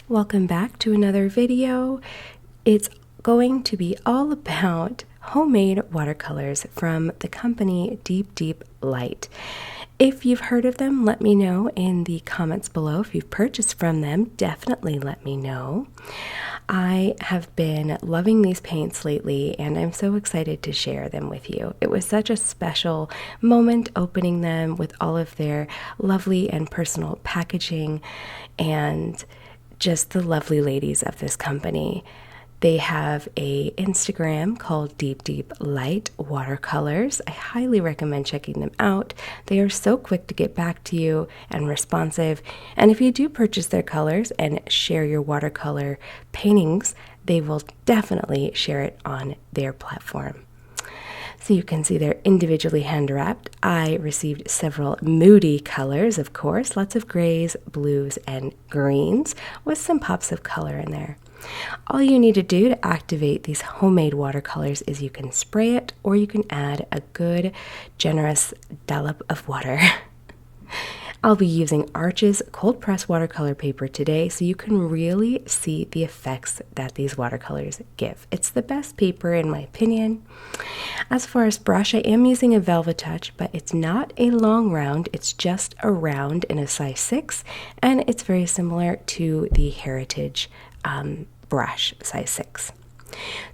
Welcome back to another video. It's going to be all about homemade watercolors from the company Deep Deep Light. If you've heard of them, let me know in the comments below. If you've purchased from them, definitely let me know. I have been loving these paints lately, and I'm so excited to share them with you. It was such a special moment opening them with all of their lovely and personal packaging and just the lovely ladies of this company. They have a Instagram called Deep Deep Light Watercolors. I highly recommend checking them out. They are so quick to get back to you and responsive. And if you do purchase their colors and share your watercolor paintings, they will definitely share it on their platform. So you can see they're individually hand wrapped. I received several moody colors, of course, lots of grays, blues, and greens with some pops of color in there. All you need to do to activate these homemade watercolors is you can spray it or you can add a good, generous dollop of water. I'll be using Arch's cold press watercolor paper today so you can really see the effects that these watercolors give. It's the best paper in my opinion. As far as brush, I am using a Velvet Touch, but it's not a long round. It's just a round in a size 6, and it's very similar to the Heritage brush, size 6.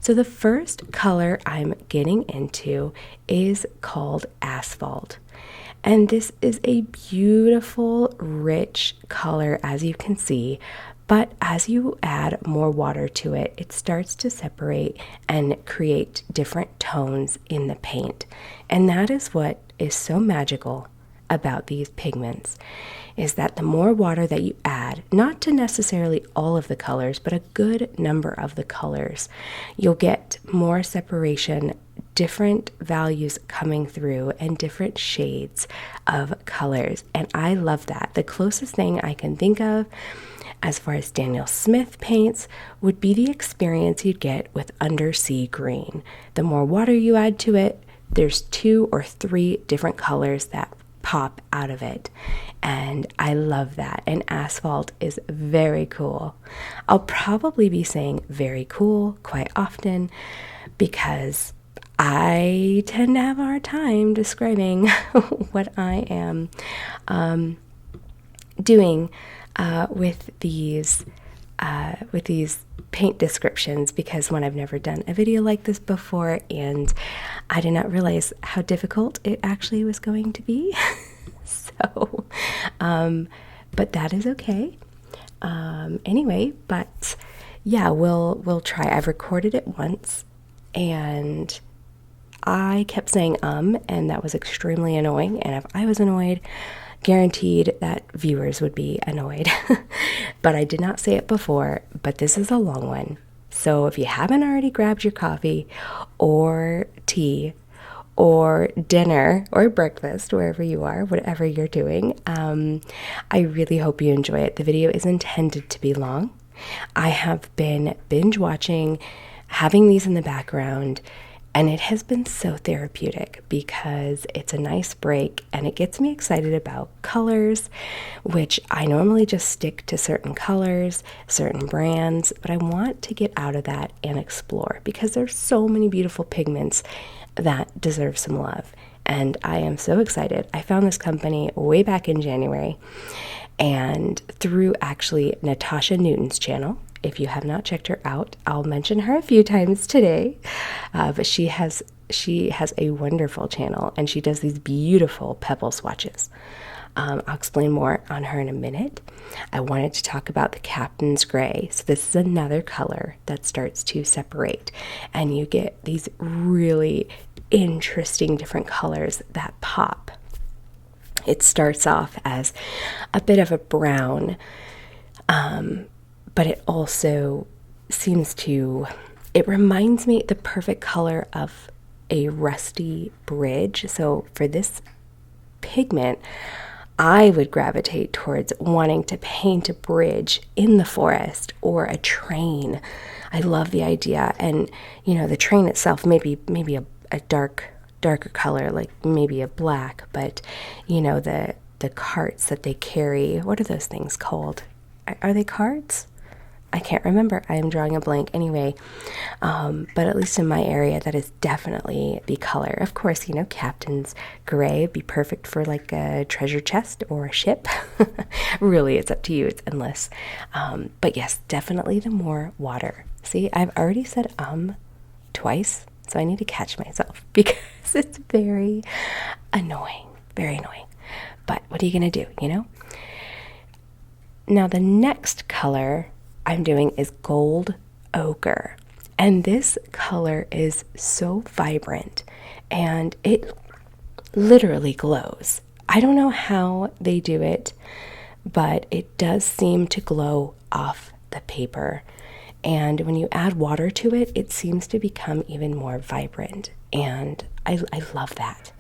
So the first color I'm getting into is called Asphalt. And this is a beautiful, rich color, as you can see. But as you add more water to it, it starts to separate and create different tones in the paint. And that is what is so magical about these pigments, is that the more water that you add, not to necessarily all of the colors, but a good number of the colors, you'll get more separation, different values coming through, and different shades of colors. And I love that. The closest thing I can think of as far as Daniel Smith paints would be the experience you'd get with undersea green. The more water you add to it, there's 2 or 3 different colors that pop out of it, and I love that. And Asphalt is very cool. I'll probably be saying very cool quite often because I tend to have a hard time describing what I am doing with these paint descriptions, because when I've never done a video like this before, and I did not realize how difficult it actually was going to be. So, but that is okay. Anyway, but yeah, we'll try. I've recorded it once, and I kept saying and that was extremely annoying. And if I was annoyed, guaranteed that viewers would be annoyed. But I did not say it before, but this is a long one. So if you haven't already grabbed your coffee or tea or dinner or breakfast, wherever you are, whatever you're doing, I really hope you enjoy it. The video is intended to be long. I have been binge watching, having these in the background, and it has been so therapeutic because it's a nice break and it gets me excited about colors, which I normally just stick to certain colors, certain brands, but I want to get out of that and explore because there's so many beautiful pigments that deserve some love. And I am so excited. I found this company way back in January, and through actually Natasha Newton's channel. If you have not checked her out, I'll mention her a few times today, but she has a wonderful channel, and she does these beautiful pebble swatches. I'll explain more on her in a minute. I wanted to talk about the Captain's Gray. So this is another color that starts to separate, and you get these really interesting different colors that pop. It starts off as a bit of a brown, but it also seems to, it reminds me the perfect color of a rusty bridge. So for this pigment, I would gravitate towards wanting to paint a bridge in the forest or a train. I love the idea. And, you know, the train itself, maybe a darker color, like maybe a black, but, you know, the carts that they carry, what are those things called? Are they carts? I can't remember. I am drawing a blank anyway. But at least in my area, that is definitely the color. Of course, you know, Captain's Gray would be perfect for like a treasure chest or a ship. Really, it's up to you. It's endless. But yes, definitely the more water. See, I've already said twice, so I need to catch myself because it's very annoying. Very annoying. But what are you going to do, you know? Now, the next color I'm doing is gold ochre. And this color is so vibrant and it literally glows. I don't know how they do it, but it does seem to glow off the paper. And when you add water to it, it seems to become even more vibrant. And I love that.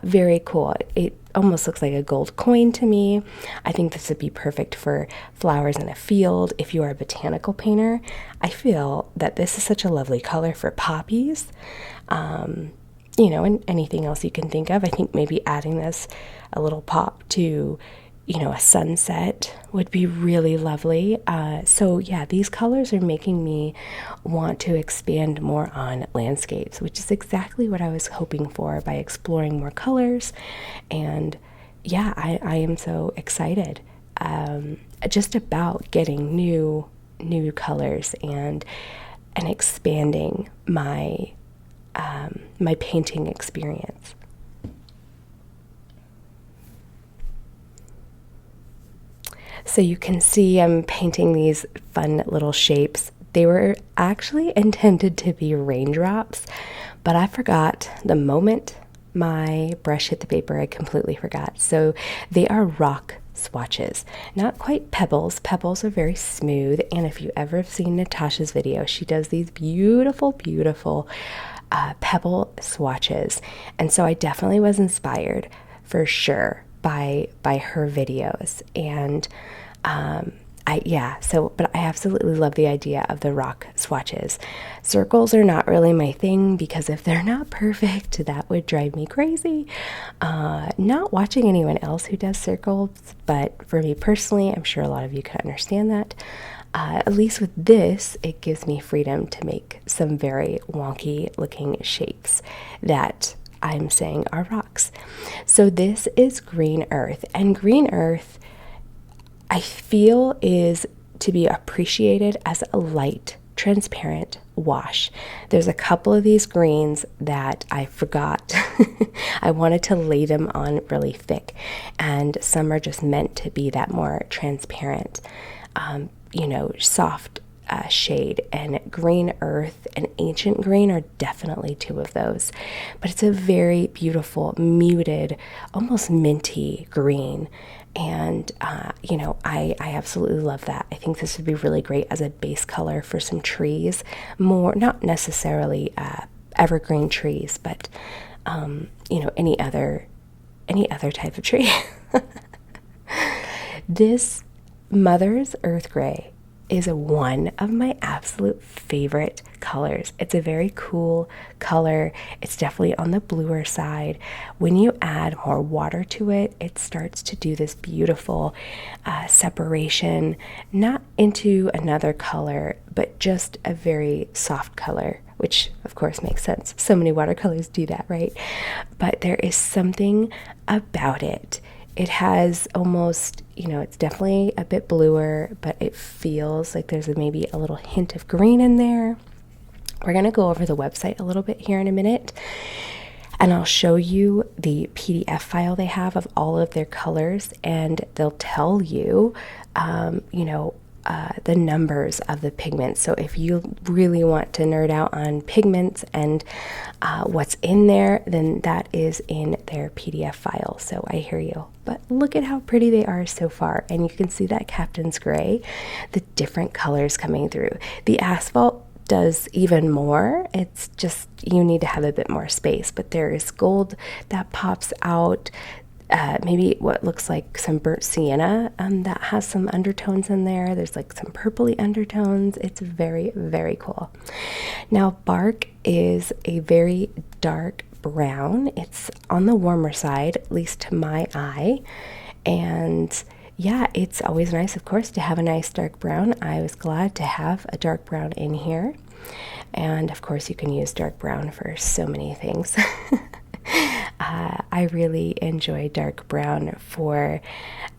Very cool. It almost looks like a gold coin to me. I think this would be perfect for flowers in a field. If you are a botanical painter, I feel that this is such a lovely color for poppies. You know, and anything else you can think of. I think maybe adding this a little pop to, you know, a sunset would be really lovely. So yeah, these colors are making me want to expand more on landscapes, which is exactly what I was hoping for by exploring more colors. And yeah, I am so excited just about getting new colors and expanding my my painting experience. So you can see I'm painting these fun little shapes. They were actually intended to be raindrops, but I forgot the moment my brush hit the paper. I completely forgot. So they are rock swatches, not quite pebbles. Pebbles are very smooth, and if you ever have seen Natasha's video, she does these beautiful, beautiful pebble swatches. And so I definitely was inspired for sure by her videos. And but I absolutely love the idea of the rock swatches. Circles are not really my thing because if they're not perfect, that would drive me crazy. Not watching anyone else who does circles, but for me personally, I'm sure a lot of you could understand that. At least with this, it gives me freedom to make some very wonky looking shapes that I'm saying are rocks. So this is green earth, and green earth I feel is to be appreciated as a light, transparent wash. There's a couple of these greens that I forgot. I wanted to lay them on really thick, and some are just meant to be that more transparent, you know, soft shade. And green earth and ancient green are definitely two of those. But it's a very beautiful, muted, almost minty green. And, you know, I absolutely love that. I think this would be really great as a base color for some trees. More, not necessarily evergreen trees, but, you know, any other type of tree. This Mother's Earth Gray is one of my absolute favorite colors. It's a very cool color. It's definitely on the bluer side. When you add more water to it, it starts to do this beautiful separation, not into another color, but just a very soft color, which of course makes sense. So many watercolors do that, right? But there is something about it. It has almost, you know, it's definitely a bit bluer, but it feels like there's maybe a little hint of green in there. We're going to go over the website a little bit here in a minute, and I'll show you the PDF file they have of all of their colors, and they'll tell you, you know, the numbers of the pigments. So if you really want to nerd out on pigments and what's in there, then that is in their PDF file. So I hear you. But look at how pretty they are so far. And you can see that Captain's Gray, the different colors coming through. The Asphalt does even more. It's just, you need to have a bit more space. But there is gold that pops out. Maybe what looks like some burnt sienna that has some undertones in there. There's like some purpley undertones. It's very, very cool. Now, bark is a very dark brown. It's on the warmer side, at least to my eye, and yeah, it's always nice, of course, to have a nice dark brown. I was glad to have a dark brown in here. And of course, you can use dark brown for so many things. I really enjoy dark brown for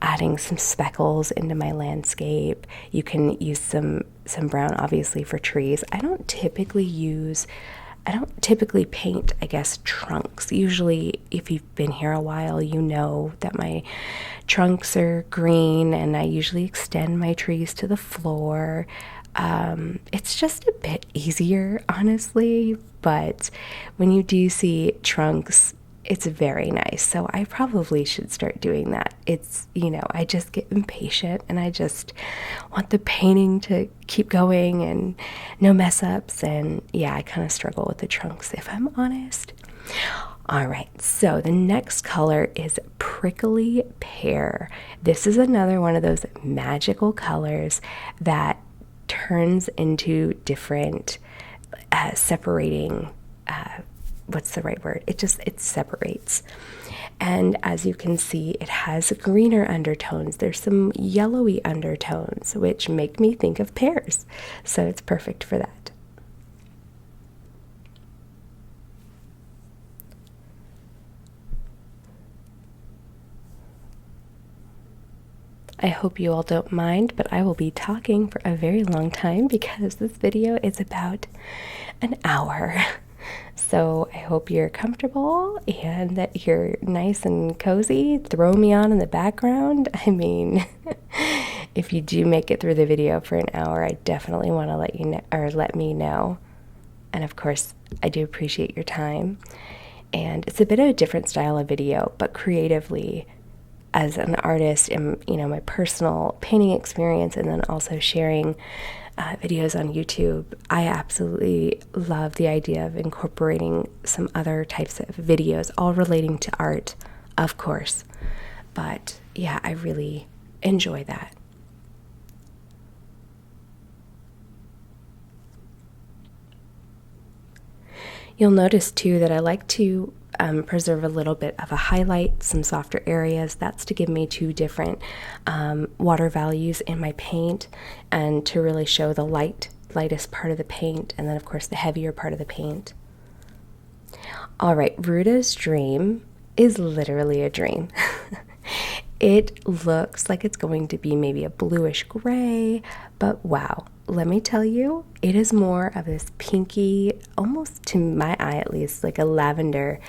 adding some speckles into my landscape. You can use some brown, obviously, for trees. I don't typically paint, I guess, trunks. Usually, if you've been here a while, you know that my trunks are green, and I usually extend my trees to the floor. It's just a bit easier, honestly, but when you do see trunks, it's very nice. So I probably should start doing that. It's, I just get impatient and I just want the painting to keep going and no mess ups. And yeah, I kind of struggle with the trunks, if I'm honest. All right, so the next color is Prickly Pear. This is another one of those magical colors that turns into different separating, what's the right word? It separates. And as you can see, it has greener undertones. There's some yellowy undertones, which make me think of pears. So it's perfect for that. I hope you all don't mind, but I will be talking for a very long time because this video is about an hour. So I hope you're comfortable and that you're nice and cozy. Throw me on in the background. I mean, if you do make it through the video for an hour, I definitely want to let you know, or let me know. And of course, I do appreciate your time. And it's a bit of a different style of video, but creatively, as an artist and my personal painting experience, and then also sharing videos on YouTube, I absolutely love the idea of incorporating some other types of videos, all relating to art, of course. But yeah, I really enjoy that. You'll notice too that I like to preserve a little bit of a highlight, some softer areas. That's to give me two different water values in my paint and to really show the lightest part of the paint, and then of course the heavier part of the paint. All right, Ruda's dream is literally a dream. It looks like it's going to be maybe a bluish gray, but wow, let me tell you, it is more of this pinky, almost to my eye at least, like a lavender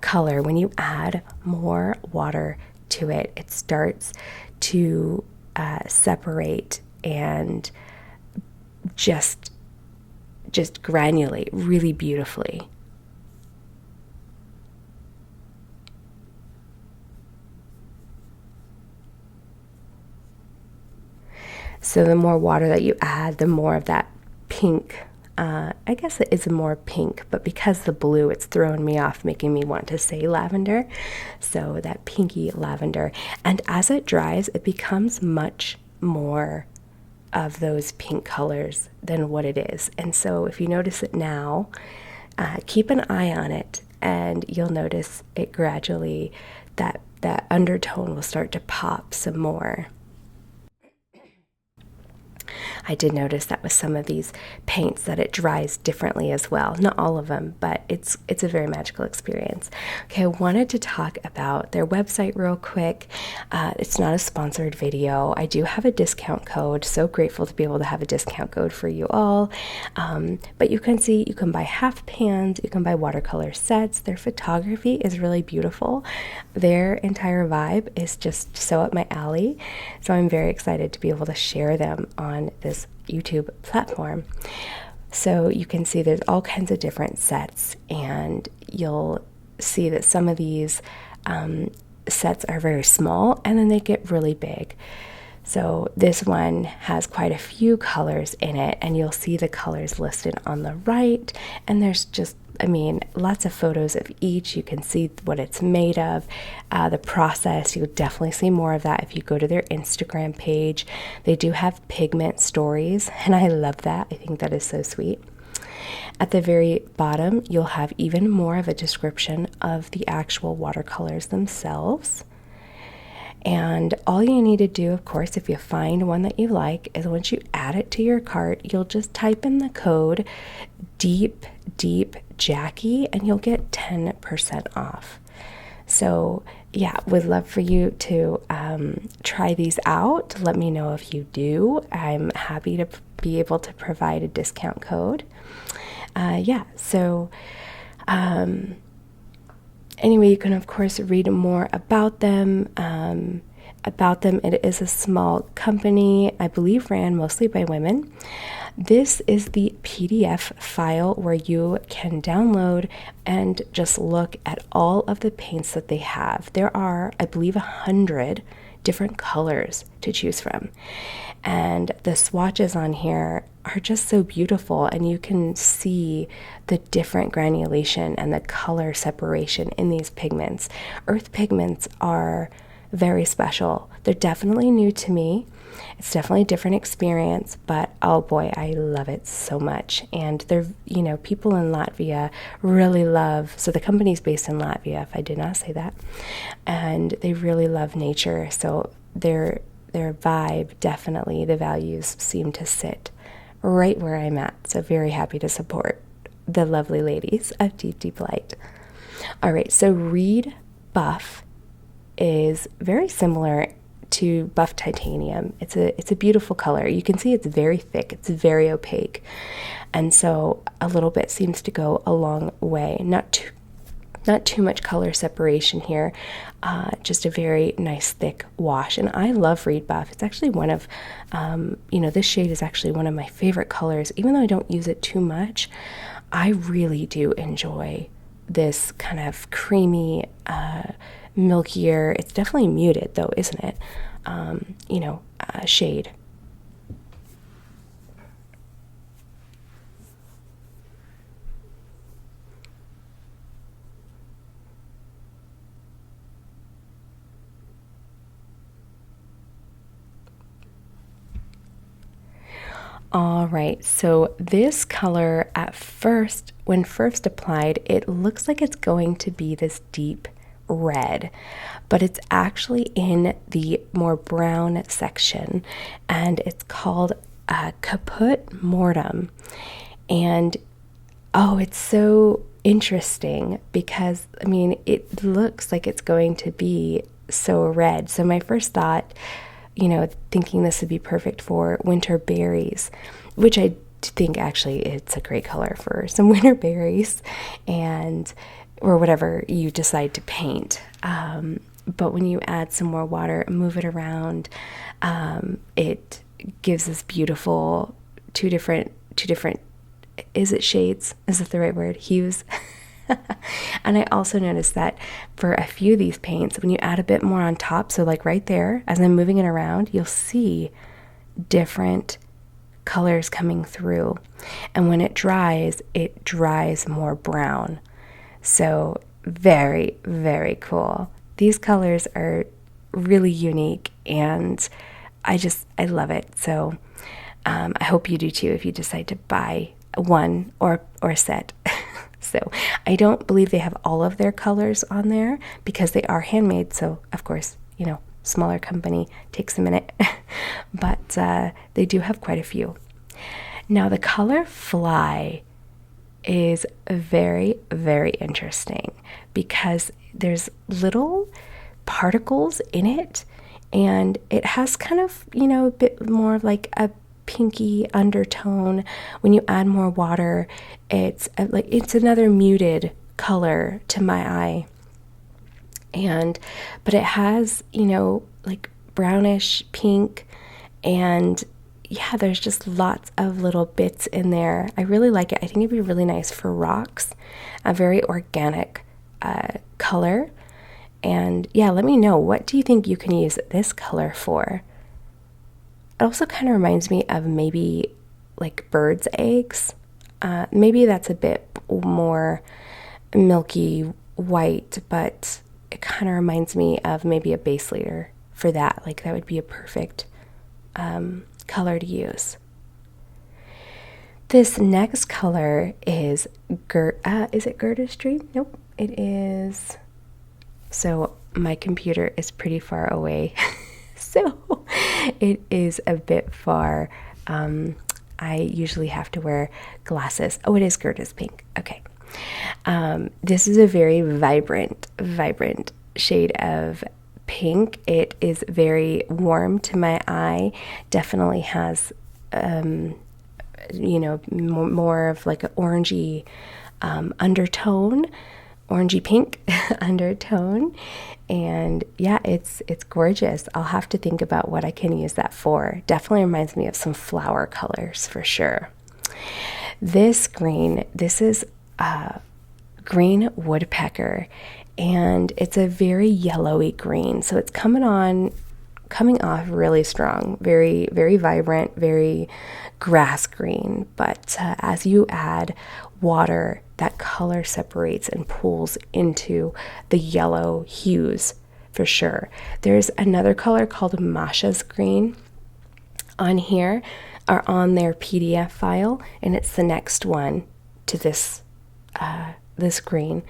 color. When you add more water to it, it starts to separate and just granulate really beautifully. So the more water that you add, the more of that pink, I guess it is more pink, but because the blue, it's thrown me off, making me want to say lavender. So that pinky lavender. And as it dries, it becomes much more of those pink colors than what it is. And so if you notice it now, keep an eye on it and you'll notice it gradually, that undertone will start to pop some more. I did notice that with some of these paints that it dries differently as well. Not all of them, but it's a very magical experience. Okay, I wanted to talk about their website real quick. It's not a sponsored video. I do have a discount code. So grateful to be able to have a discount code for you all. But you can see, you can buy half pans, you can buy watercolor sets. Their photography is really beautiful. Their entire vibe is just so up my alley. So I'm very excited to be able to share them on this YouTube platform. So you can see there's all kinds of different sets, and you'll see that some of these sets are very small and then they get really big. So this one has quite a few colors in it, and you'll see the colors listed on the right, and there's just, I mean, lots of photos of each. You can see what it's made of, the process. You'll definitely see more of that if you go to their Instagram page. They do have pigment stories, and I love that. I think that is so sweet. At the very bottom, you'll have even more of a description of the actual watercolors themselves. And all you need to do, of course, if you find one that you like, is once you add it to your cart, you'll just type in the code deepdeepjackie and you'll get 10% off. So yeah, would love for you to try these out. Let me know if you do. I'm happy to be able to provide a discount code. Yeah, so anyway, you can of course read more about them. It is a small company, I believe ran mostly by women. This is the PDF file where you can download and just look at all of the paints that they have. There are, I believe, 100 different colors to choose from. And the swatches on here are just so beautiful, and you can see the different granulation and the color separation in these pigments. Earth pigments are very special. They're definitely new to me. It's definitely a different experience, but oh boy, I love it so much. And they're, you know, people in Latvia really love, so the company's based in Latvia, if I did not say that, and they really love nature. So their vibe, definitely, the values seem to sit right where I'm at. So very happy to support the lovely ladies of Deep Deep Light. All right, so Reed Buff is very similar to buff titanium. It's a beautiful color. You can see it's very thick, it's very opaque, and so a little bit seems to go a long way. Not too much color separation here, just a very nice thick wash. And I love Reed Buff. It's actually one of this shade is actually one of my favorite colors. Even though I don't use it too much, I really do enjoy this kind of creamy, milkier, it's definitely muted though, isn't it? Shade. All right, so this color at first, when first applied, it looks like it's going to be this deep red, but it's actually in the more brown section, and it's called Caput Mortem. And oh, it's so interesting because, I mean, it looks like it's going to be so red. So my first thought, thinking this would be perfect for winter berries, which I think actually it's a great color for some winter berries or whatever you decide to paint. But when you add some more water and move it around, it gives this beautiful two different, is it shades? Is that the right word? Hues? And I also noticed that for a few of these paints, when you add a bit more on top, so like right there, as I'm moving it around, you'll see different colors coming through. And when it dries more brown. So very, very cool. These colors are really unique, and I love it. So I hope you do too if you decide to buy one or a set. So I don't believe they have all of their colors on there because they are handmade. So of course, smaller company takes a minute, but they do have quite a few. Now the color Fly is very, very interesting because there's little particles in it, and it has kind of, a bit more like a pinky undertone. When you add more water, it's another muted color to my eye, but it has like brownish pink, and yeah, there's just lots of little bits in there. I really like it. I think it'd be really nice for rocks, a very organic color. And yeah, let me know, what do you think you can use this color for? It also kind of reminds me of maybe like bird's eggs. Maybe that's a bit more milky white, but it kind of reminds me of maybe a base layer for that. Like that would be a perfect color to use. This next color is is it Gerda Stream? Nope, it is. So my computer is pretty far away, so it is a bit far. I usually have to wear glasses. Oh, it is Gerda's pink. Okay. This is a very vibrant shade of pink. It is very warm to my eye. Definitely has, you know, more of like an orangey undertone, orangey pink undertone. And yeah, it's gorgeous. I'll have to think about what I can use that for. Definitely reminds me of some flower colors for sure. This green, this is green woodpecker, and it's a very yellowy green. So it's coming off really strong, very, very vibrant, very grass green. But as you add water, that color separates and pulls into the yellow hues for sure. There's another color called Masha's green on here, or on their PDF file, and it's the next one to this this green,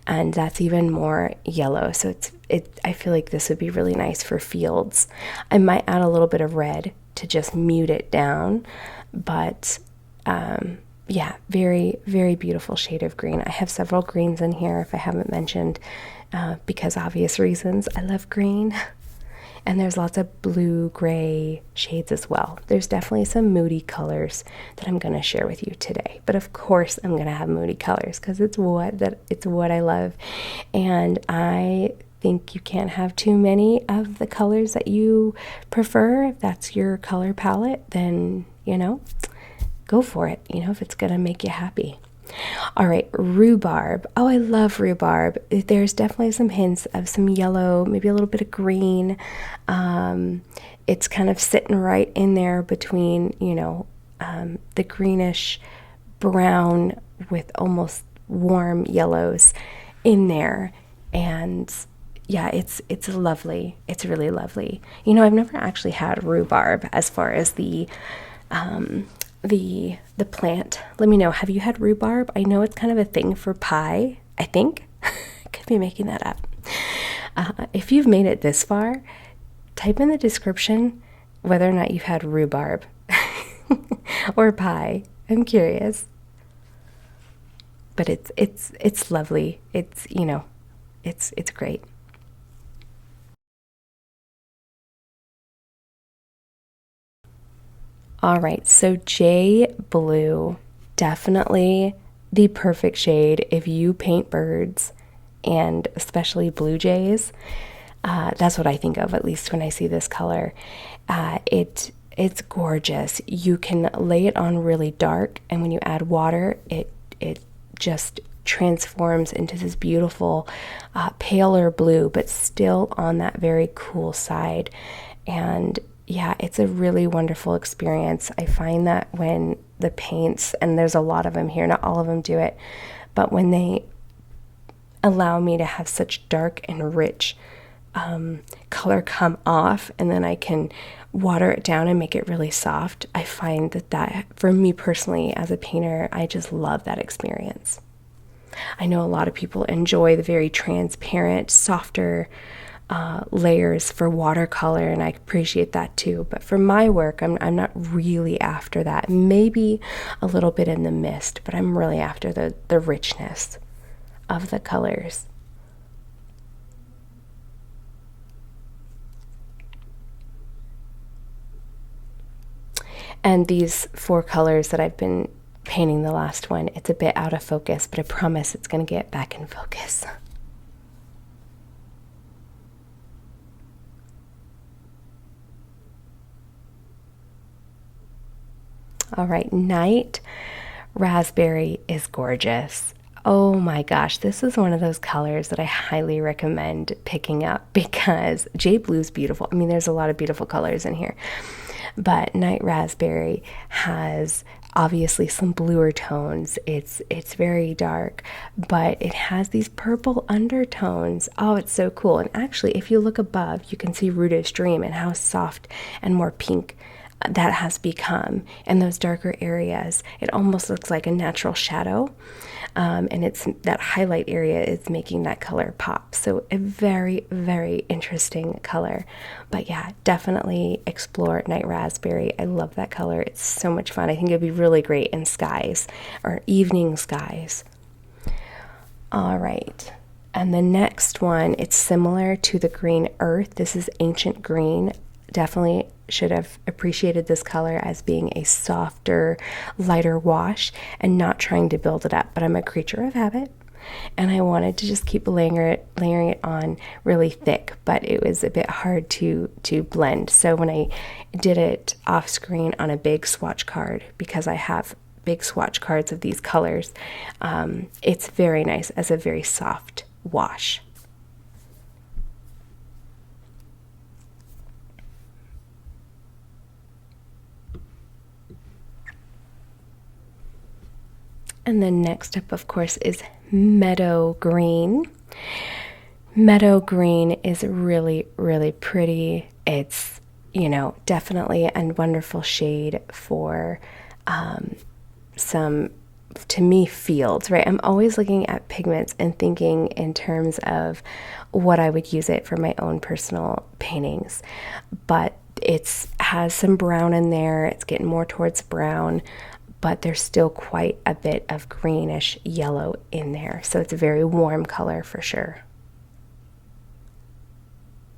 and that's even more yellow. So I feel like this would be really nice for fields. I might add a little bit of red to just mute it down, but yeah, very, very beautiful shade of green. I have several greens in here, if I haven't mentioned, because obvious reasons. I love green. And there's lots of blue, gray shades as well. There's definitely some moody colors that I'm going to share with you today. But of course, I'm going to have moody colors because it's what I love. And I think you can't have too many of the colors that you prefer. If that's your color palette, then, you know, go for it, you know, if it's going to make you happy. All right, rhubarb. Oh, I love rhubarb. There's definitely some hints of some yellow, maybe a little bit of green. It's kind of sitting right in there between, you know, the greenish brown with almost warm yellows in there. And yeah, it's lovely. It's really lovely. You know, I've never actually had rhubarb as far as the plant. Let me know, have you had rhubarb? I know it's kind of a thing for pie, I think. Could be making that up. If you've made it this far, type in the description whether or not you've had rhubarb or pie. I'm curious. But it's lovely. It's, you know, it's great. All right, so Jay Blue, definitely the perfect shade if you paint birds, and especially blue jays. That's what I think of, at least when I see this color. It's gorgeous. You can lay it on really dark, and when you add water, it just transforms into this beautiful paler blue, but still on that very cool side. And yeah, it's a really wonderful experience. I find that when the paints, and there's a lot of them here, not all of them do it, but when they allow me to have such dark and rich color come off, and then I can water it down and make it really soft, I find that for me personally as a painter, I just love that experience. I know a lot of people enjoy the very transparent, softer layers for watercolor, and I appreciate that too. But for my work, I'm not really after that. Maybe a little bit in the mist, but I'm really after the richness of the colors. And these 4 colors that I've been painting, the last one, it's a bit out of focus, but I promise it's going to get back in focus. All right, Night Raspberry is gorgeous. Oh my gosh, this is one of those colors that I highly recommend picking up because Jay Blue's beautiful. I mean, there's a lot of beautiful colors in here, but Night Raspberry has obviously some bluer tones. It's very dark, but it has these purple undertones. Oh, it's so cool. And actually, if you look above, you can see Rudolph's Dream and how soft and more pink that has become. In those darker areas, it almost looks like a natural shadow. And it's that highlight area is making that color pop. So a very, very interesting color. But yeah, definitely explore Night Raspberry. I love that color. It's so much fun. I think it'd be really great in skies or evening skies. All right. And the next one, it's similar to the Green Earth. This is Ancient Green. Definitely should have appreciated this color as being a softer, lighter wash and not trying to build it up. But I'm a creature of habit, and I wanted to just keep layering it on really thick, but it was a bit hard to blend. So when I did it off screen on a big swatch card, because I have big swatch cards of these colors, it's very nice as a very soft wash. And then next up, of course, is Meadow Green. Meadow Green is really, really pretty. It's, you know, definitely a wonderful shade for some, to me, fields, right? I'm always looking at pigments and thinking in terms of what I would use it for my own personal paintings. But it has some brown in there. It's getting more towards brown, but there's still quite a bit of greenish yellow in there. So it's a very warm color for sure.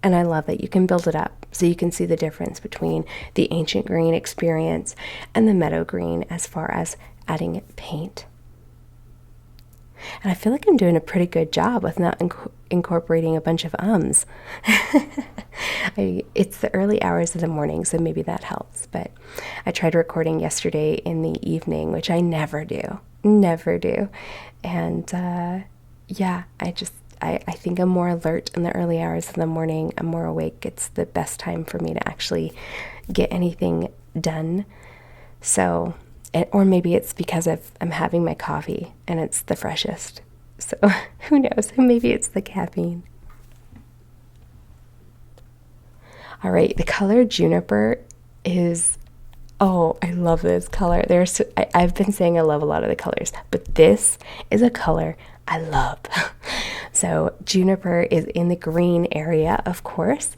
And I love that you can build it up so you can see the difference between the Ancient Green experience and the Meadow Green as far as adding paint. And I feel like I'm doing a pretty good job with not incorporating a bunch of ums. It's the early hours of the morning, so maybe that helps. But I tried recording yesterday in the evening, which I never do. And yeah, I think I'm more alert in the early hours of the morning. I'm more awake. It's the best time for me to actually get anything done. So, or maybe it's because I'm having my coffee and it's the freshest. So who knows? Maybe it's the caffeine. All right, the color Juniper is, oh, I love this color. I've been saying I love a lot of the colors, but this is a color I love. So Juniper is in the green area, of course,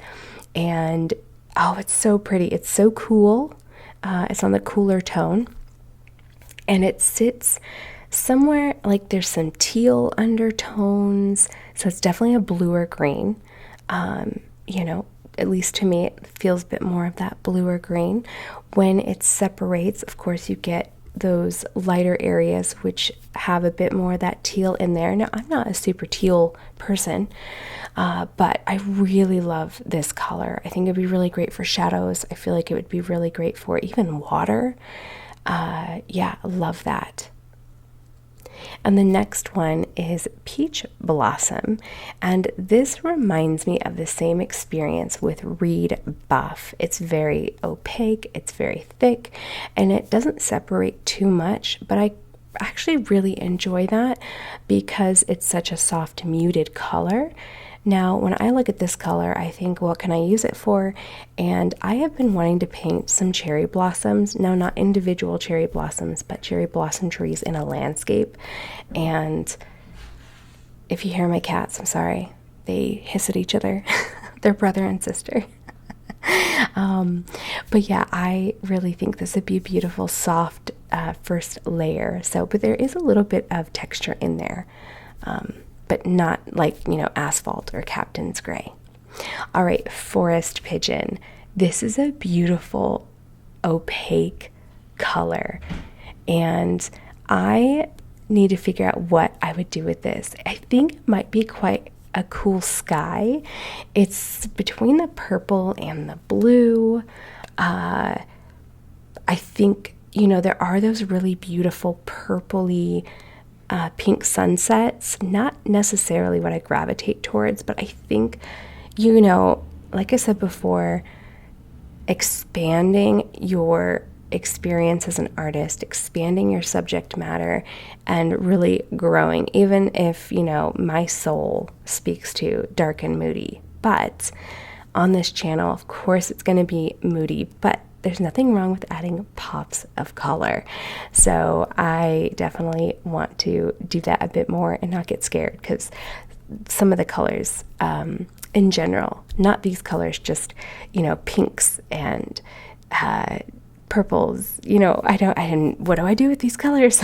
and oh, it's so pretty. It's so cool. It's on the cooler tone, and it sits somewhere like there's some teal undertones, so it's definitely a bluer green. You know, at least to me, it feels a bit more of that bluer green. When it separates, of course, you get those lighter areas which have a bit more of that teal in there. Now, I'm not a super teal person, but I really love this color. I think it'd be really great for shadows. I feel like it would be really great for even water. Yeah, I love that. And the next one is Peach Blossom, and this reminds me of the same experience with Reed Buff. It's very opaque, it's very thick, and it doesn't separate too much, but I actually really enjoy that because it's such a soft, muted color. Now, when I look at this color, I think, what can I use it for? And I have been wanting to paint some cherry blossoms. Now, not individual cherry blossoms, but cherry blossom trees in a landscape. And if you hear my cats, I'm sorry. They hiss at each other. They're brother and sister. But yeah, I really think this would be a beautiful, soft first layer. But there is a little bit of texture in there. But not like, you know, Asphalt or Captain's Gray. All right, Forest Pigeon. This is a beautiful, opaque color. And I need to figure out what I would do with this. I think it might be quite a cool sky. It's between the purple and the blue. I think, you know, there are those really beautiful purpley pink sunsets. Not necessarily what I gravitate towards, but I think, you know, like I said before, expanding your experience as an artist, expanding your subject matter, and really growing, even if, you know, my soul speaks to dark and moody. But on this channel, of course, it's going to be moody, but there's nothing wrong with adding pops of color. So I definitely want to do that a bit more and not get scared, because some of the colors in general, not these colors, just, you know, pinks and purples, you know, what do I do with these colors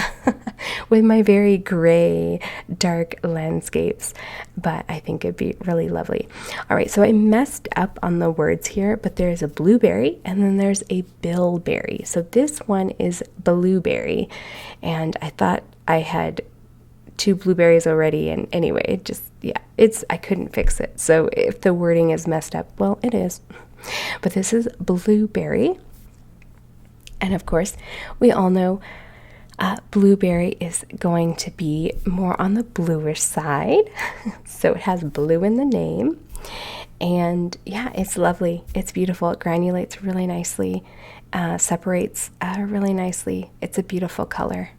with my very gray, dark landscapes? But I think it'd be really lovely. All right, so I messed up on the words here, but there's a blueberry and then there's a bilberry. So this one is blueberry, and I thought I had 2 blueberries already, and anyway, it just, yeah, I couldn't fix it. So if the wording is messed up, well, it is. But this is blueberry. And of course, we all know blueberry is going to be more on the bluish side. So it has blue in the name. And yeah, it's lovely. It's beautiful. It granulates really nicely, separates really nicely. It's a beautiful color.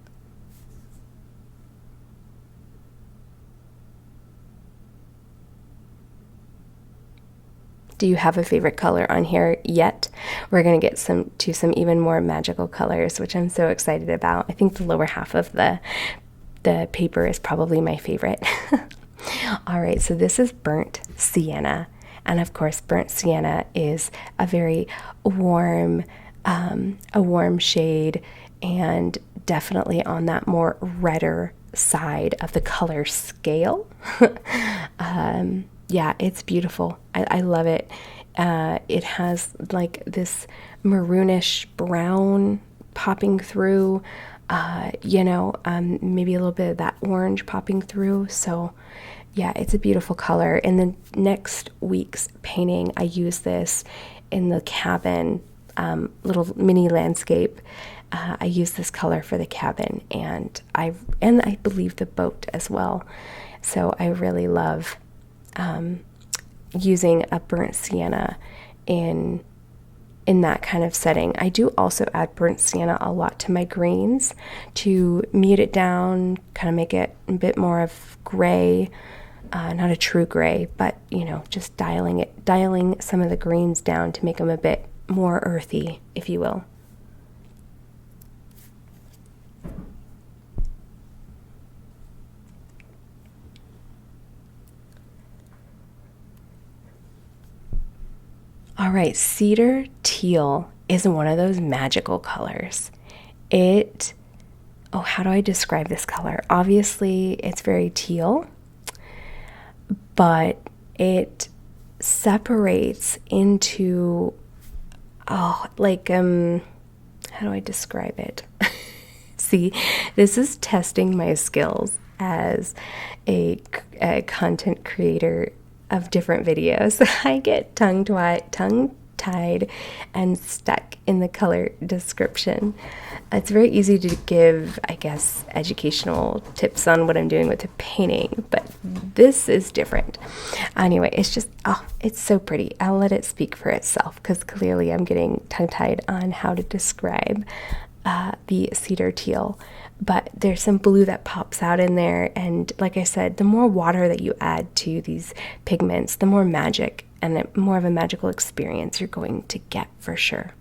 Do you have a favorite color on here yet? We're going to get to some even more magical colors, which I'm so excited about. I think the lower half of the paper is probably my favorite. All right, so this is burnt sienna. And of course, burnt sienna is a very warm shade, and definitely on that more redder side of the color scale. Yeah, it's beautiful. I love it. It has like this maroonish brown popping through, maybe a little bit of that orange popping through. So yeah, it's a beautiful color. In the next week's painting, I use this in the cabin, little mini landscape. I use this color for the cabin, and I believe the boat as well. So I really love using a burnt sienna in that kind of setting. I do also add burnt sienna a lot to my greens to mute it down, kind of make it a bit more of gray, not a true gray, but you know, just dialing some of the greens down to make them a bit more earthy, if you will. All right, Cedar Teal is one of those magical colors. How do I describe this color? Obviously, it's very teal, but it separates into, how do I describe it? See, this is testing my skills as a content creator of different videos. I get tongue-tied and stuck in the color description. It's very easy to give, I guess, educational tips on what I'm doing with the painting, but this is different. Anyway, it's just, it's so pretty. I'll let it speak for itself, because clearly I'm getting tongue-tied on how to describe the Cedar Teal. But there's some blue that pops out in there, and like I said, the more water that you add to these pigments, the more magic and more of a magical experience you're going to get for sure.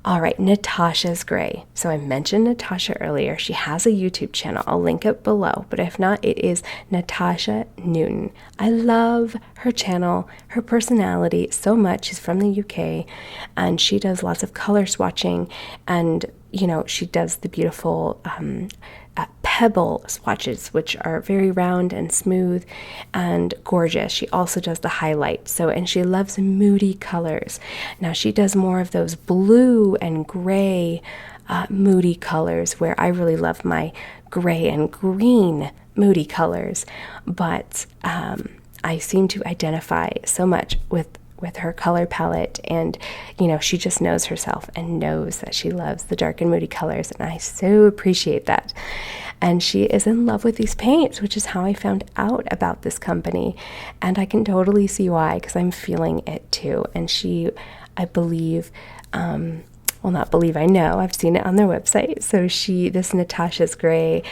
All right, Natasha's gray. So I mentioned Natasha earlier. She has a YouTube channel. I'll link it below, but if not, it is Natasha Newton. I love her channel, her personality so much. She's from the UK, and she does lots of color swatching, and she does the beautiful pebble swatches, which are very round and smooth and gorgeous. She also does the highlight. And she loves moody colors. Now she does more of those blue and gray moody colors, where I really love my gray and green moody colors. But I seem to identify so much with her color palette, and she just knows herself and knows that she loves the dark and moody colors, and I so appreciate that. And she is in love with these paints, which is how I found out about this company, and I can totally see why, because I'm feeling it too. And she, I believe, not believe, I know, I've seen it on their website. So this Natasha's Gray,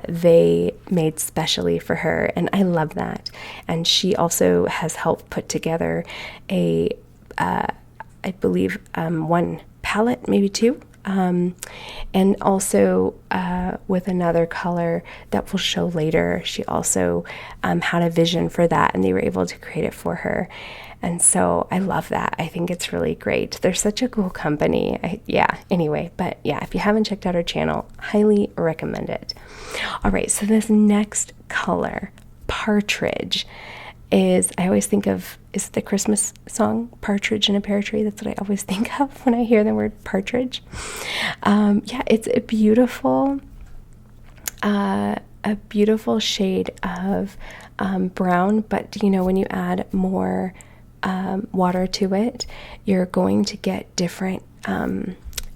they made specially for her, and I love that. And she also has helped put together a I believe, one palette, maybe two. And also with another color that we'll show later, she also had a vision for that, and they were able to create it for her. And so I love that. I think it's really great. They're such a cool company. Yeah, anyway, but yeah, if you haven't checked out her channel, highly recommend it. All right, so this next color, Partridge, I always think of, is the Christmas song, Partridge in a Pear Tree? That's what I always think of when I hear the word partridge. Yeah, it's a beautiful shade of brown, but you know, when you add more water to it, you're going to get different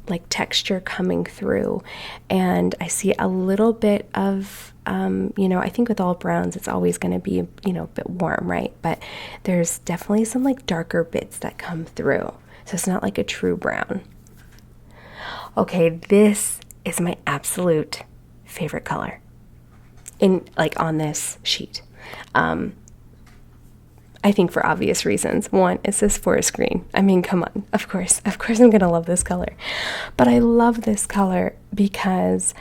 like texture coming through. And I see a little bit of you know, I think with all browns it's always going to be, you know, a bit warm, right? But there's definitely some like darker bits that come through, so it's not like a true brown. Okay, this is my absolute favorite color on this sheet. I think for obvious reasons. One, it's this forest green. I mean, come on, of course I'm gonna love this color. But I love this color because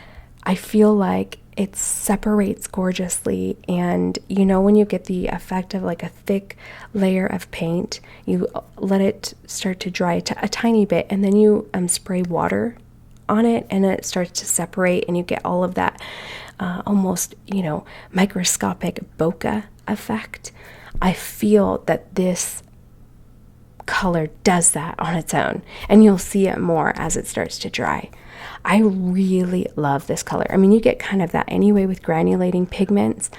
I feel like it separates gorgeously, and you know, when you get the effect of like a thick layer of paint, you let it start to dry a tiny bit, and then you spray water on it, and it starts to separate, and you get all of that almost, you know, microscopic bokeh effect. I feel that this color does that on its own, and you'll see it more as it starts to dry. I really love this color. I mean, you get kind of that anyway with granulating pigments,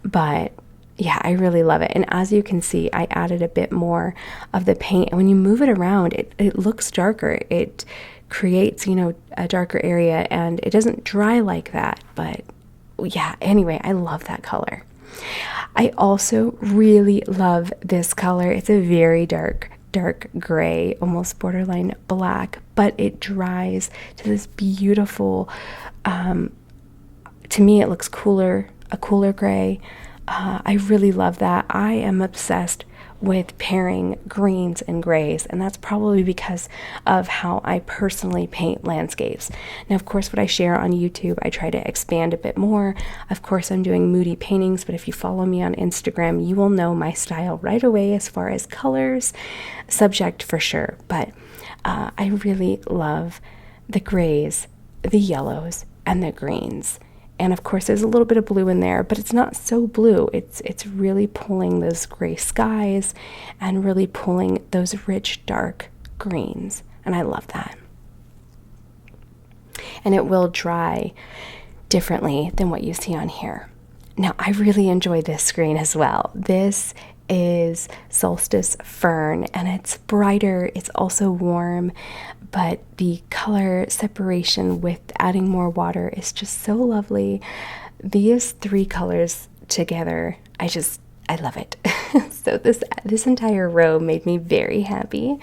but yeah, I really love it. And as you can see, I added a bit more of the paint, and when you move it around, it looks darker. It creates, you know, a darker area, and it doesn't dry like that. But yeah, anyway, I love that color. I also really love this color. It's a very dark gray, almost borderline black, but it dries to this beautiful, to me it looks cooler, a cooler gray. I really love that. I am obsessed with pairing greens and grays, and that's probably because of how I personally paint landscapes. Now, of course, what I share on YouTube, I try to expand a bit more. Of course, I'm doing moody paintings, but if you follow me on Instagram, you will know my style right away as far as colors, subject for sure. But I really love the grays, the yellows, and the greens. And of course, there's a little bit of blue in there, but it's not so blue. It's really pulling those gray skies and really pulling those rich, dark greens. And I love that. And it will dry differently than what you see on here. Now, I really enjoy this screen as well. This is Solstice Fern, and it's brighter. It's also warm, but the color separation with adding more water is just so lovely. These three colors together, I love it. So this entire row made me very happy.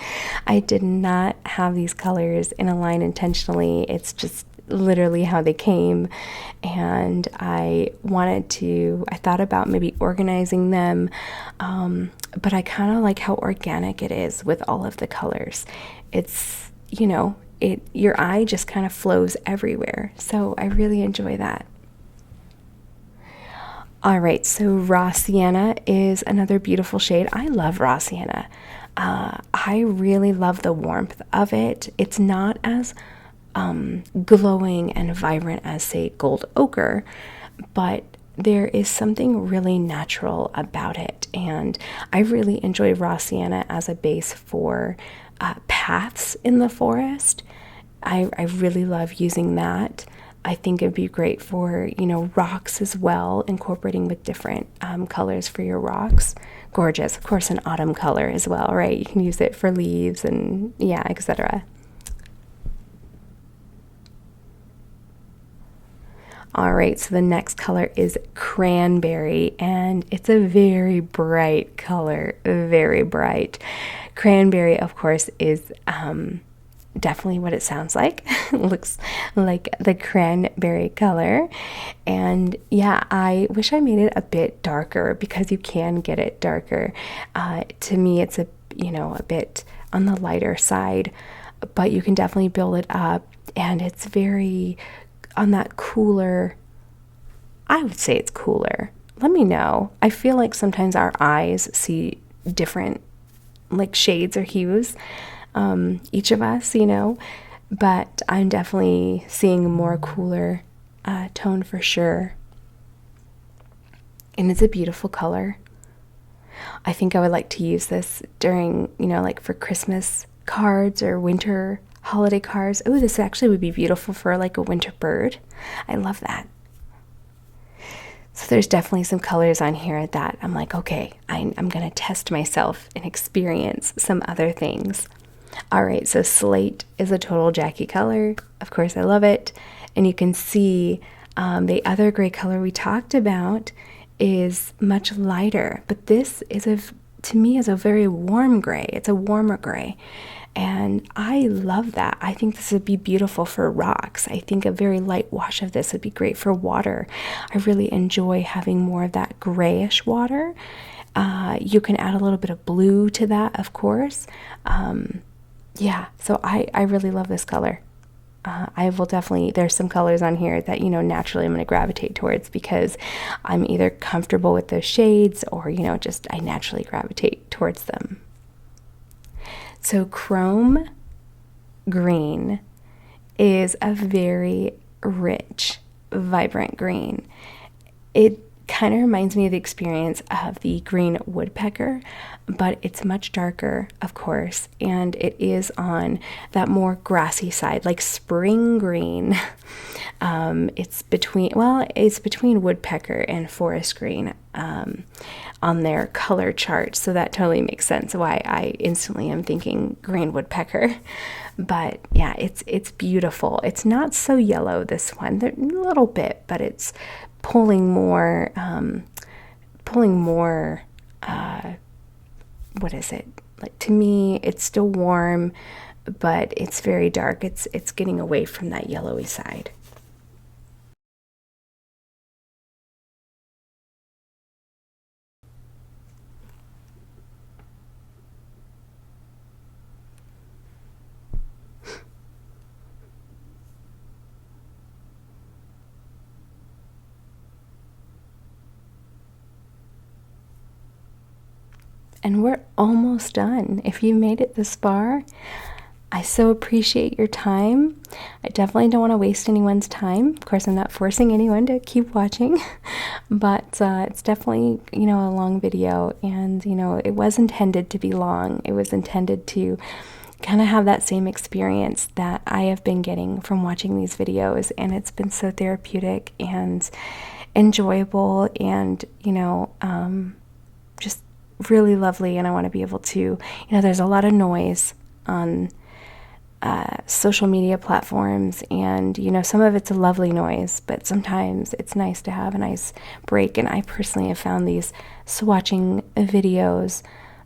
I did not have these colors in a line intentionally. It's just literally how they came, and I thought about maybe organizing them, but I kind of like how organic it is with all of the colors. It's, you know, your eye just kind of flows everywhere, so I really enjoy that. All right, so Raw Sienna is another beautiful shade. I love Raw Sienna. I really love the warmth of it. It's not as glowing and vibrant as, say, gold ochre, but there is something really natural about it, and I really enjoy Raw Sienna as a base for paths in the forest. I really love using that. I think it'd be great for, you know, rocks as well, incorporating with different colors for your rocks. Gorgeous. Of course, an autumn color as well, right? You can use it for leaves and yeah, etc. All right, so the next color is Cranberry, and it's a very bright color, very bright. Cranberry, of course, is definitely what it sounds like. It looks like the cranberry color. And yeah, I wish I made it a bit darker because you can get it darker. To me, it's a bit on the lighter side, but you can definitely build it up, and it's very on that cooler. I would say it's cooler. Let me know. I feel like sometimes our eyes see different like shades or hues, each of us, you know, but I'm definitely seeing a more cooler tone for sure. And it's a beautiful color. I think I would like to use this during, you know, like for Christmas cards or winter holiday cards. Oh, this actually would be beautiful for like a winter bird. I love that. So there's definitely some colors on here that I'm like, okay, I'm going to test myself and experience some other things. All right, so slate is a total Jackie color. Of course, I love it. And you can see the other gray color we talked about is much lighter, but this is to me is a very warm gray. It's a warmer gray, and I love that. I think this would be beautiful for rocks. I think a very light wash of this would be great for water. I really enjoy having more of that grayish water. You can add a little bit of blue to that, of course. Yeah, so I really love this color. I will definitely, there's some colors on here that, you know, naturally I'm going to gravitate towards because I'm either comfortable with those shades or, you know, just I naturally gravitate towards them. So chrome green is a very rich, vibrant green. It kind of reminds me of the experience of the green woodpecker, but it's much darker, of course, and it is on that more grassy side, like spring green. It's between woodpecker and forest green on their color chart, so that totally makes sense why I instantly am thinking green woodpecker. But yeah, it's beautiful. It's not so yellow, this one, a little bit, but it's pulling more, what is it? Like, to me, it's still warm, but it's very dark. It's getting away from that yellowy side. And we're almost done. If you made it this far, I so appreciate your time. I definitely don't want to waste anyone's time. Of course, I'm not forcing anyone to keep watching, but it's definitely, you know, a long video, and, you know, it was intended to be long. It was intended to kind of have that same experience that I have been getting from watching these videos, and it's been so therapeutic and enjoyable and, you know, just really lovely. And I want to be able to, you know, there's a lot of noise on social media platforms, and, you know, some of it's a lovely noise, but sometimes it's nice to have a nice break. And I personally have found these swatching videos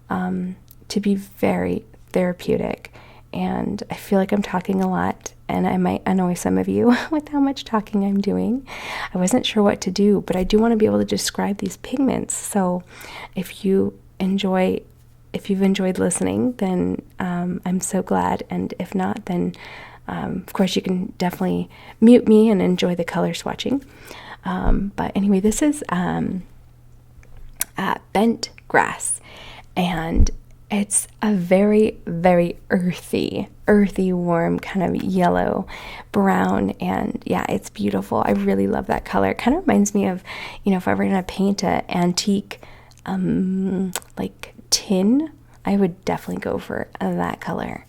to be very therapeutic, and I feel like I'm talking a lot, and I might annoy some of you with how much talking I'm doing. I wasn't sure what to do, but I do want to be able to describe these pigments. So if you've enjoyed listening, then I'm so glad. And if not, then of course you can definitely mute me and enjoy the color swatching. But anyway, this is bent grass, and it's a very, very earthy, warm kind of yellow brown, and yeah, it's beautiful. I really love that color. It kind of reminds me of, you know, if I were gonna paint an antique like tin, I would definitely go for that color.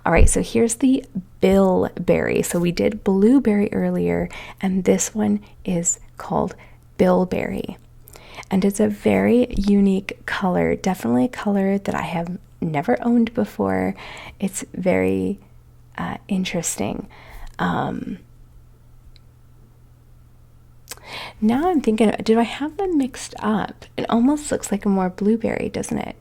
All right, so here's the bilberry. So we did blueberry earlier, and this one is called bilberry. And it's a very unique color, definitely a color that I have never owned before. It's very interesting. Now I'm thinking, did I have them mixed up? It almost looks like a more blueberry, doesn't it?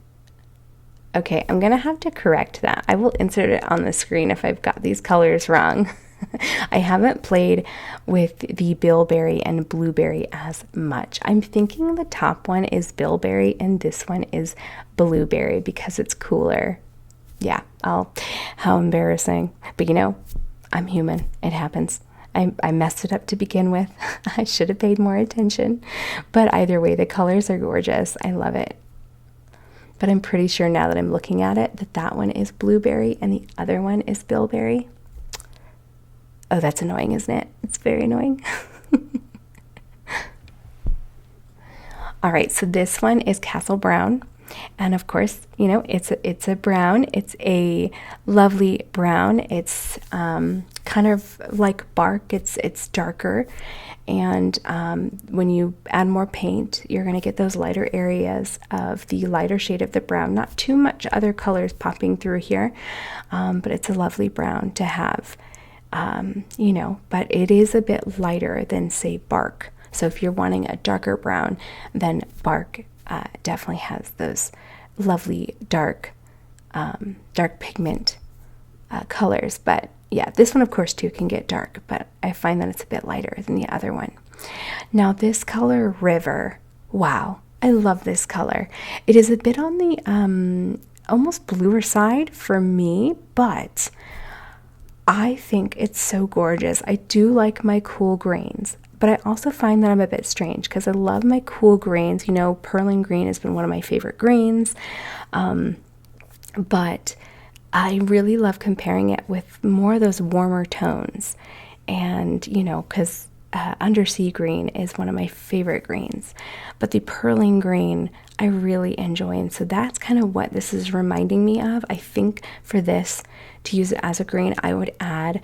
Okay, I'm gonna have to correct that. I will insert it on the screen if I've got these colors wrong. I haven't played with the bilberry and blueberry as much. I'm thinking the top one is bilberry and this one is blueberry because it's cooler. Yeah, how embarrassing. But you know, I'm human. It happens. I messed it up to begin with. I should have paid more attention. But either way, the colors are gorgeous. I love it. But I'm pretty sure now that I'm looking at it that that one is blueberry and the other one is bilberry. Oh, that's annoying, isn't it? It's very annoying. All right, so this one is Castle Brown. And of course, you know, it's a brown. It's a lovely brown. It's kind of like bark. It's darker. And when you add more paint, you're going to get those lighter areas of the lighter shade of the brown. Not too much other colors popping through here, but it's a lovely brown to have, you know, but it is a bit lighter than, say, bark. So if you're wanting a darker brown, then bark definitely has those lovely dark pigment colors. But yeah, this one of course too can get dark, but I find that it's a bit lighter than the other one. Now this color, River, wow, I love this color. It is a bit on the almost bluer side for me, but I think it's so gorgeous. I do like my cool grains. But I also find that I'm a bit strange because I love my cool greens. You know, Pearling Green has been one of my favorite greens. But I really love comparing it with more of those warmer tones. And, you know, because Undersea Green is one of my favorite greens. But the Pearling Green I really enjoy. And so that's kind of what this is reminding me of. I think for this, to use it as a green, I would add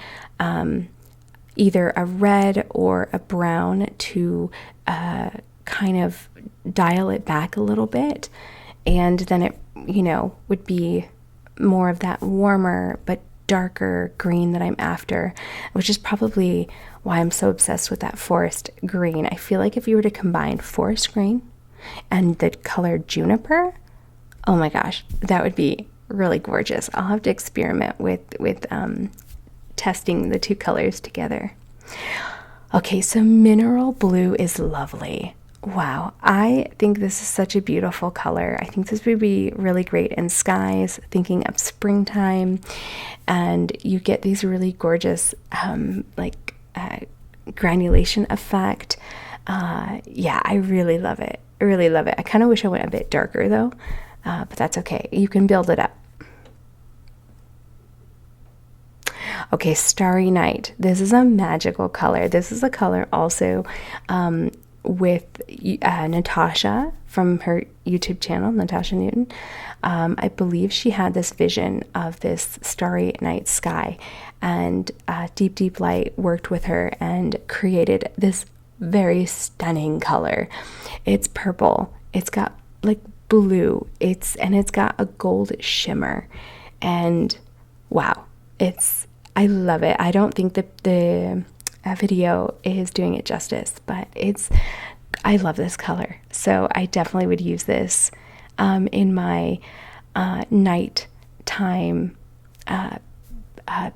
either a red or a brown to kind of dial it back a little bit, and then it, you know, would be more of that warmer but darker green that I'm after, which is probably why I'm so obsessed with that forest green. I feel like if you were to combine forest green and the color Juniper, oh my gosh, that would be really gorgeous. I'll have to experiment with testing the two colors together. Okay, so Mineral Blue is lovely. Wow, I think this is such a beautiful color. I think this would be really great in skies, thinking of springtime, and you get these really gorgeous granulation effect. Yeah, I really love it. I really love it. I kind of wish I went a bit darker though, but that's okay. You can build it up. Okay, Starry Night. This is a magical color. This is a color also with Natasha from her YouTube channel, Natasha Newton. I believe she had this vision of this starry night sky, and Deep Deep Light worked with her and created this very stunning color. It's purple. It's got like blue. It's got a gold shimmer, and wow, I love it. I don't think that the video is doing it justice, but I love this color. So I definitely would use this in my nighttime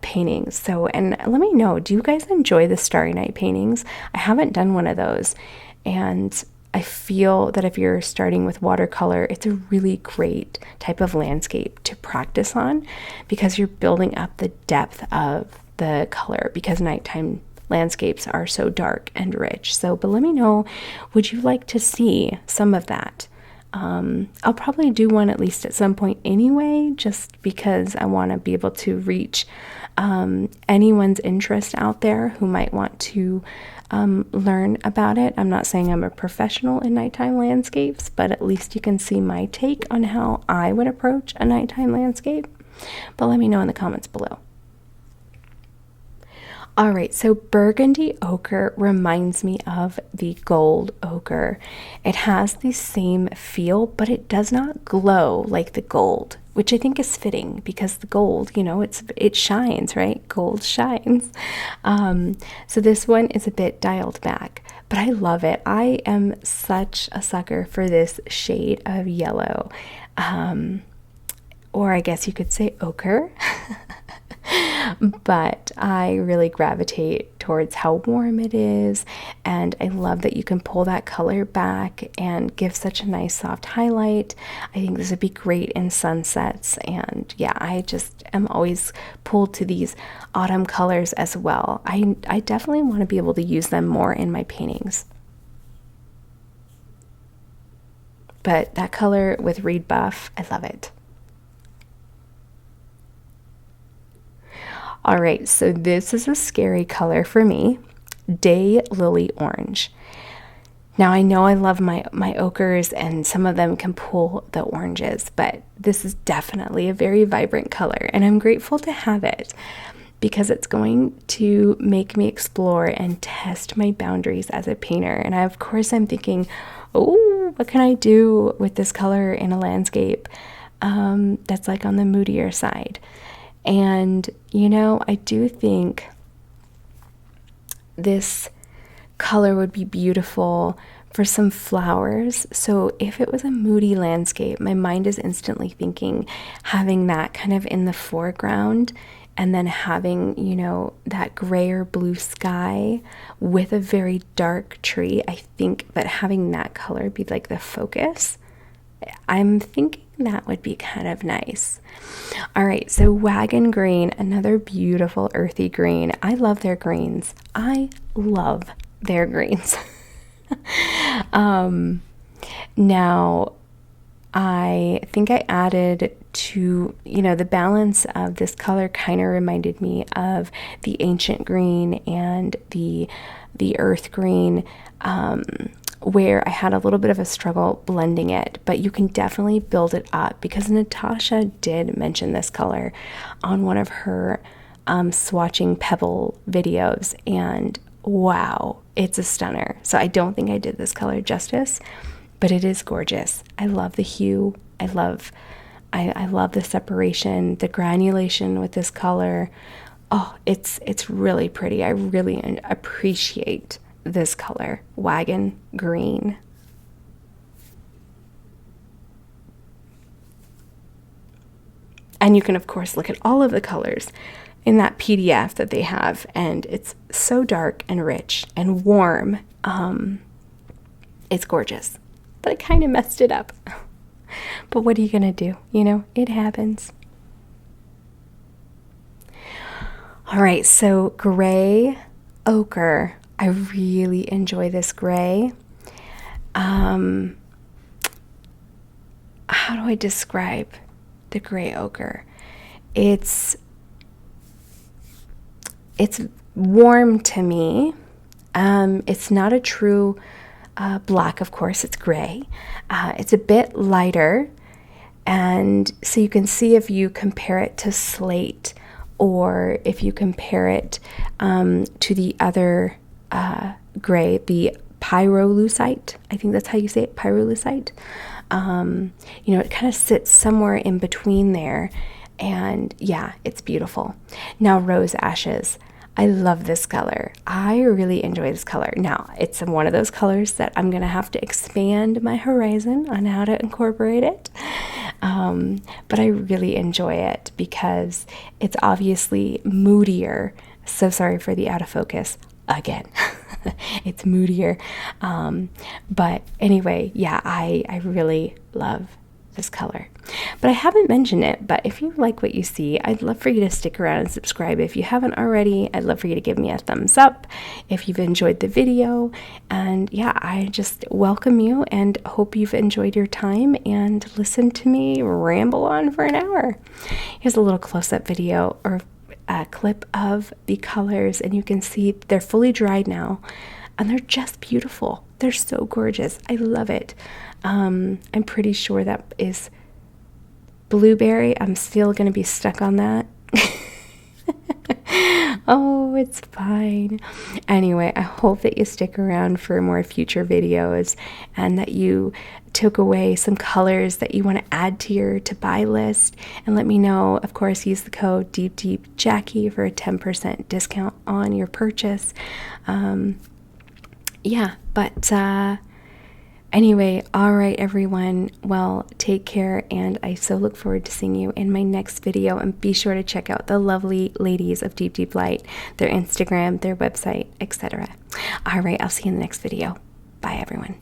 paintings. So, and let me know, do you guys enjoy the Starry Night paintings? I haven't done one of those, and I feel that if you're starting with watercolor, it's a really great type of landscape to practice on, because you're building up the depth of the color, because nighttime landscapes are so dark and rich. So, but let me know, would you like to see some of that? I'll probably do one at least at some point anyway, just because I want to be able to reach anyone's interest out there who might want to learn about it. I'm not saying I'm a professional in nighttime landscapes, but at least you can see my take on how I would approach a nighttime landscape. But let me know in the comments below. All right, so burgundy ochre reminds me of the gold ochre. It has the same feel, but it does not glow like the gold, which I think is fitting, because the gold, you know, it shines, right? Gold shines. So this one is a bit dialed back, but I love it. I am such a sucker for this shade of yellow, or I guess you could say ochre. But I really gravitate towards how warm it is, and I love that you can pull that color back and give such a nice soft highlight. I think this would be great in sunsets, and yeah, I just am always pulled to these autumn colors as well. I definitely want to be able to use them more in my paintings. But that color with Reed Buff, I love it. All right, so this is a scary color for me, Daylily Orange. Now I know I love my ochres, and some of them can pull the oranges, but this is definitely a very vibrant color, and I'm grateful to have it because it's going to make me explore and test my boundaries as a painter. And of course I'm thinking, oh, what can I do with this color in a landscape that's like on the moodier side? And, you know, I do think this color would be beautiful for some flowers. So if it was a moody landscape, my mind is instantly thinking having that kind of in the foreground, and then having, you know, that gray or blue sky with a very dark tree. I think that having that color be like the focus, I'm thinking that would be kind of nice. All right, so Wagon Green, another beautiful earthy green. I love their greens. I love their greens. Now, I think I added to, you know, the balance of this color kind of reminded me of the ancient green and the earth green, where I had a little bit of a struggle blending it, but you can definitely build it up because Natasha did mention this color on one of her swatching pebble videos, and wow, it's a stunner. So I don't think I did this color justice, but it is gorgeous. I love the hue. I love the separation, the granulation with this color. Oh, it's really pretty. I really appreciate this color, Wagon Green. And you can, of course, look at all of the colors in that PDF that they have, and it's so dark and rich and warm. It's gorgeous, but I kind of messed it up. But what are you gonna do? You know, it happens. All right, so gray ochre. I really enjoy this gray. How do I describe the gray ochre? It's warm to me. It's not a true black, of course, it's gray. It's a bit lighter, and so you can see if you compare it to slate, or if you compare it to the other gray, the pyrolusite. I think that's how you say it, pyrolusite. You know, it kind of sits somewhere in between there, and yeah, it's beautiful. Now, rose ashes. I love this color. I really enjoy this color. Now, it's one of those colors that I'm going to have to expand my horizon on how to incorporate it. But I really enjoy it because it's obviously moodier. So sorry for the out of focus again. It's moodier. But anyway, yeah, I really love this color. But I haven't mentioned it, but if you like what you see, I'd love for you to stick around and subscribe. If you haven't already, I'd love for you to give me a thumbs up if you've enjoyed the video. And yeah, I just welcome you and hope you've enjoyed your time and listened to me ramble on for an hour. Here's a little close-up video or a clip of the colors, and you can see they're fully dried now, and they're just beautiful. They're so gorgeous. I love it. I'm pretty sure that is blueberry. I'm still going to be stuck on that. Oh, it's fine. Anyway, I hope that you stick around for more future videos and that you took away some colors that you want to add to your to-buy list. And let me know. Of course, use the code deepdeepjackie for a 10% discount on your purchase. Yeah, but Anyway, all right, everyone. Well, take care, and I so look forward to seeing you in my next video. And be sure to check out the lovely ladies of Deep Deep Light, their Instagram, their website, etc. All right, I'll see you in the next video. Bye, everyone.